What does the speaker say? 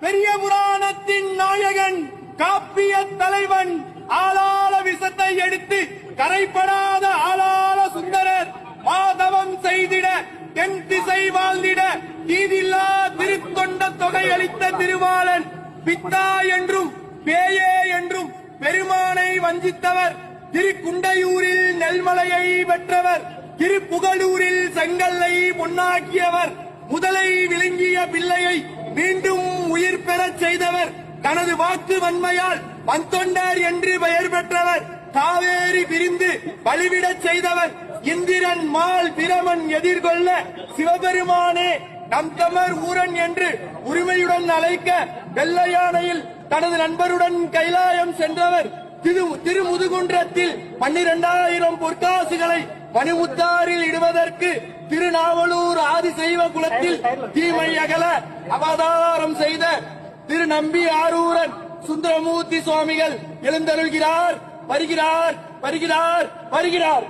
பெரிய புராணத்தின் நாயகன் காப்பிய தலைவன் ஆளாள விஷத்தை எடுத்து கரைப்படாத ஆளாள சுந்தரர் மாதவம் செய்திட தென் திசை வாழ்ந்திட தீதில்லா திருத்தொண்ட தொகை அளித்த திருவாளன் பித்தா என்றும் பேயே என்றும் பெருமானை வஞ்சித்தவர் திருக்குண்டையூரில் நெல்மலையை பெற்றவர் திருப்புகலூரில் செங்கல்லை பொன்னாக்கியவர் முதலை விழுங்கிய பிள்ளையை மீண்டும் உயிர் பெறச் செய்தவர் தனது வாக்கு வன்மையால் வந்தொண்டர் என்று பெயர் பெற்றவர் காவேரி பிரிந்து பலிவிடச் செய்தவர் இந்திரன் மால் பிரமன் எதிர்கொள்ள சிவபெருமானே நம் தமர் ஊரன் என்று உரிமையுடன் அழைக்க வெள்ளையானையில் தனது நண்பருடன் கைலாயம் சென்றவர் திருமுதுகுன்றத்தில் 12,000 பொற்காசுகளை மணிமுத்தாரில் இடுவதற்கு திருநாவலூர் ஆதிசைவ குலத்தில் தீமை அகல அவதாரம் செய்த திரு நம்பி ஆரூரன் சுந்தரமூர்த்தி சுவாமிகள் எழுந்தருள்கிறார். வருகிறார் வருகிறார் வருகிறார்.